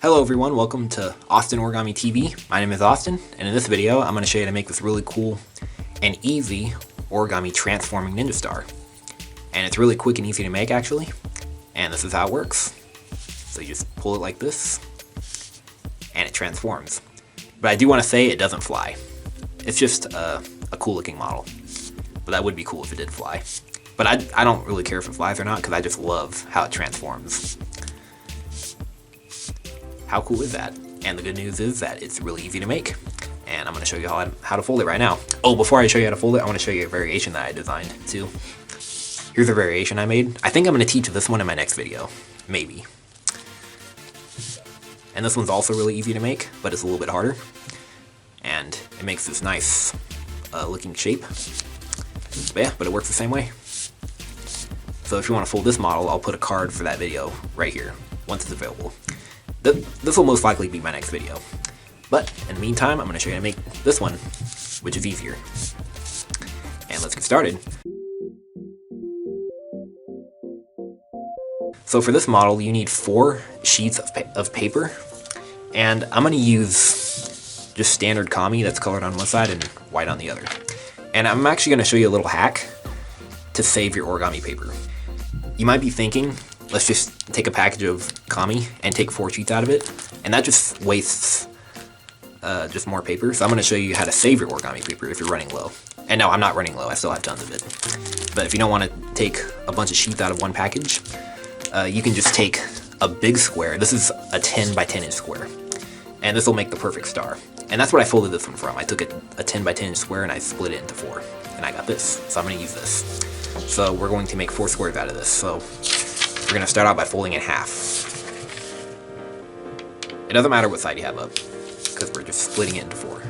Hello everyone, welcome to Austin Origami TV. My name is Austin, and in this video I'm going to show you how to make this really cool and easy origami transforming ninja star. And it's really quick and easy to make actually, and this is how it works. So you just pull it like this, and it transforms. But I do want to say it doesn't fly. It's just a cool looking model. But that would be cool if it did fly. But I don't really care if it flies or not, because I just love how it transforms. How cool is that? And the good news is that it's really easy to make. And I'm going to show you how to fold it right now. Oh, before I show you how to fold it, I want to show you a variation that I designed too. Here's a variation I made. I think I'm going to teach this one in my next video. Maybe. And this one's also really easy to make, but it's a little bit harder. And it makes this nice looking shape. But yeah, but it works the same way. So if you want to fold this model, I'll put a card for that video right here, once it's available. This will most likely be my next video. But in the meantime, I'm going to show you how to make this one, which is easier. And let's get started. So for this model, you need 4 sheets of paper. And I'm going to use just standard kami that's colored on one side and white on the other. And I'm actually going to show you a little hack to save your origami paper. You might be thinking, let's just take a package of kami and take 4 sheets out of it, and that just wastes just more paper. So I'm going to show you how to save your origami paper if you're running low. And no, I'm not running low, I still have tons of it. But if you don't want to take a bunch of sheets out of one package, you can just take a big square. This is a 10 by 10 inch square, and this will make the perfect star. And that's what I folded this one from. I took a 10 by 10 inch square and I split it into 4, and I got this. So I'm going to use this. So we're going to make 4 squares out of this. So we're going to start out by folding it in half. It doesn't matter what side you have up, because we're just splitting it into 4.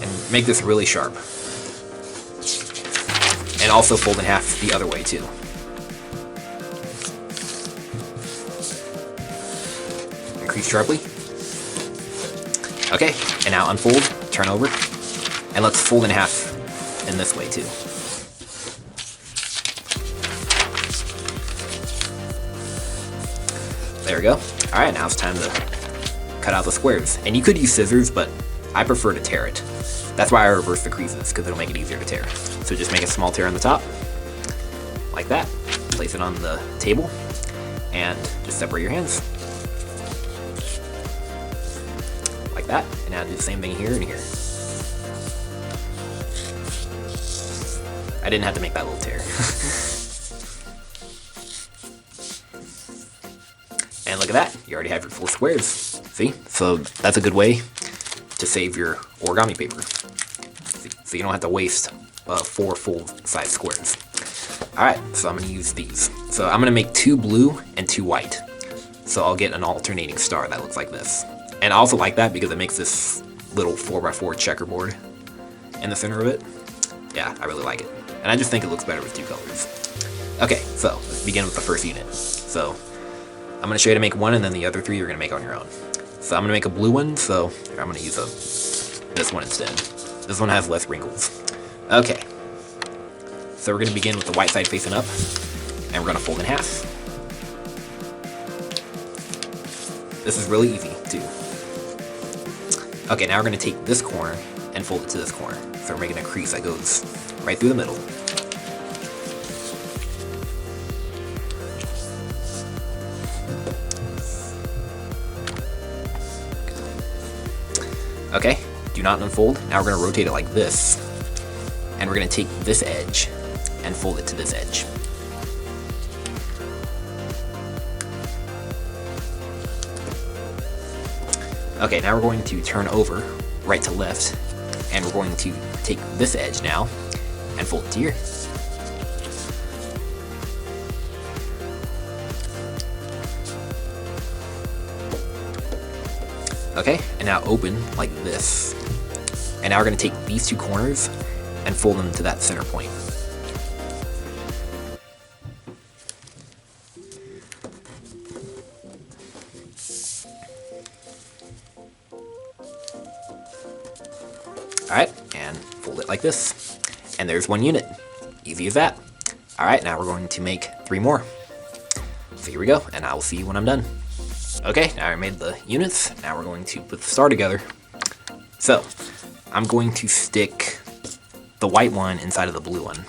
And make this really sharp. And also fold in half the other way too. Increase sharply. Okay, and now unfold, turn over, and let's fold in half in this way too. There we go. Alright, now it's time to cut out the squares. And you could use scissors, but I prefer to tear it. That's why I reverse the creases, because it'll make it easier to tear. So just make a small tear on the top, like that. Place it on the table, and just separate your hands. Like that. And now do the same thing here and here. I didn't have to make that little tear. And look at that, you already have your 4 squares. See? So that's a good way to save your origami paper. So you don't have to waste 4 full-size squares. Alright, so I'm going to use these. So I'm going to make 2 blue and 2 white. So I'll get an alternating star that looks like this. And I also like that because it makes this little 4x4 checkerboard in the center of it. Yeah, I really like it. And I just think it looks better with 2 colors. Okay, so let's begin with the first unit. So I'm going to show you how to make one, and then the other 3 you're going to make on your own. So I'm going to make a blue one, so I'm going to use this one instead. This one has less wrinkles. Okay. So we're going to begin with the white side facing up, and we're going to fold in half. This is really easy, too. Okay, now we're going to take this corner and fold it to this corner. So we're making a crease that goes right through the middle. Okay, do not unfold. Now we're going to rotate it like this. And we're going to take this edge and fold it to this edge. Okay, now we're going to turn over right to left. And we're going to take this edge now and fold it to here. Okay, and now open like this. And now we're going to take these 2 corners and fold them to that center point. Alright, and fold it like this. And there's 1 unit. Easy as that. Alright, now we're going to make 3 more. So here we go, and I will see you when I'm done. Okay, now I made the units. Now we're going to put the star together. So, I'm going to stick the white one inside of the blue one.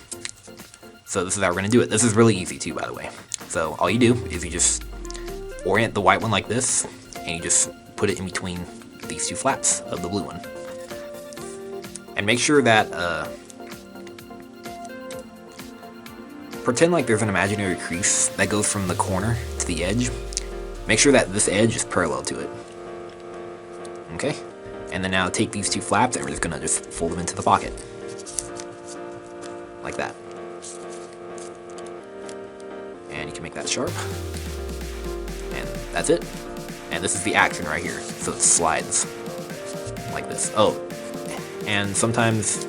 So this is how we're going to do it. This is really easy too, by the way. So all you do is you just orient the white one like this, and you just put it in between these two flaps of the blue one. And make sure that, pretend like there's an imaginary crease that goes from the corner to the edge. Make sure that this edge is parallel to it. Okay? And then now take these two flaps and we're just gonna just fold them into the pocket. Like that. And you can make that sharp. And that's it. And this is the action right here. So it slides like this. Oh, and sometimes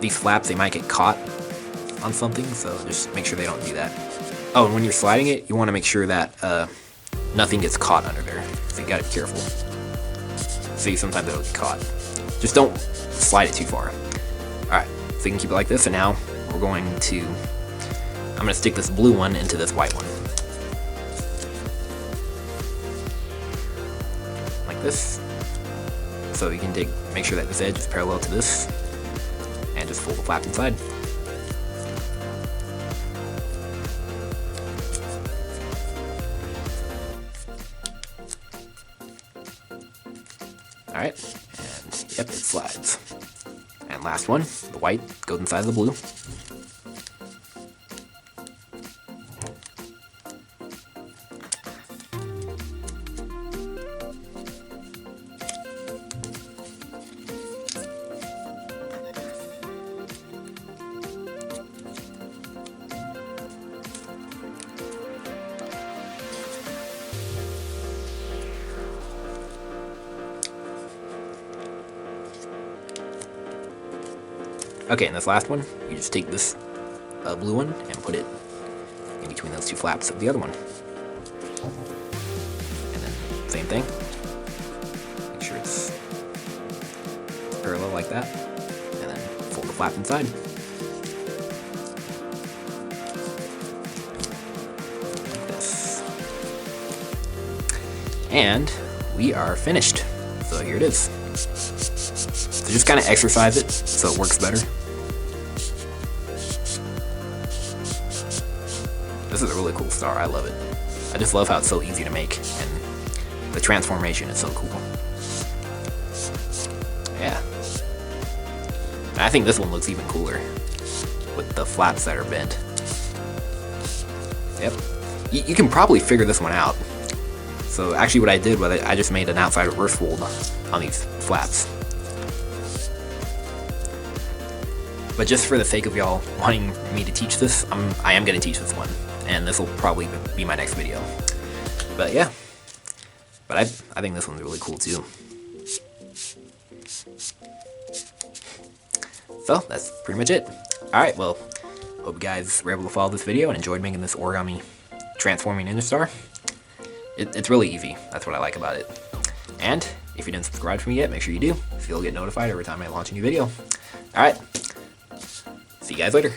these flaps, they might get caught on something, so just make sure they don't do that. Oh, and when you're sliding it, you want to make sure that nothing gets caught under there. So you gotta be careful. See, sometimes it'll get caught. Just don't slide it too far. Alright, so you can keep it like this, and now we're going to, I'm gonna stick this blue one into this white one. Like this. So you can make sure that this edge is parallel to this, and just fold the flap inside. Alright, and yep, it slides. And last one, the white goes inside the blue. Okay, and this last one, you just take this blue one and put it in between those two flaps of the other one. And then, same thing. Make sure it's parallel like that. And then fold the flap inside. Like this. And we are finished. So here it is. So just kind of exercise it so it works better. This is a really cool star, I love it. I just love how it's so easy to make, and the transformation is so cool. Yeah. And I think this one looks even cooler, with the flaps that are bent. Yep. You can probably figure this one out. So actually what I did was I just made an outside reverse fold on these flaps. But just for the sake of y'all wanting me to teach this, I am going to teach this one. And this will probably be my next video. But yeah. But I think this one's really cool too. So, that's pretty much it. Alright, well, hope you guys were able to follow this video and enjoyed making this origami transforming ninja star. It's really easy. That's what I like about it. And if you didn't subscribe to me yet, make sure you do, so you'll get notified every time I launch a new video. Alright. See you guys later.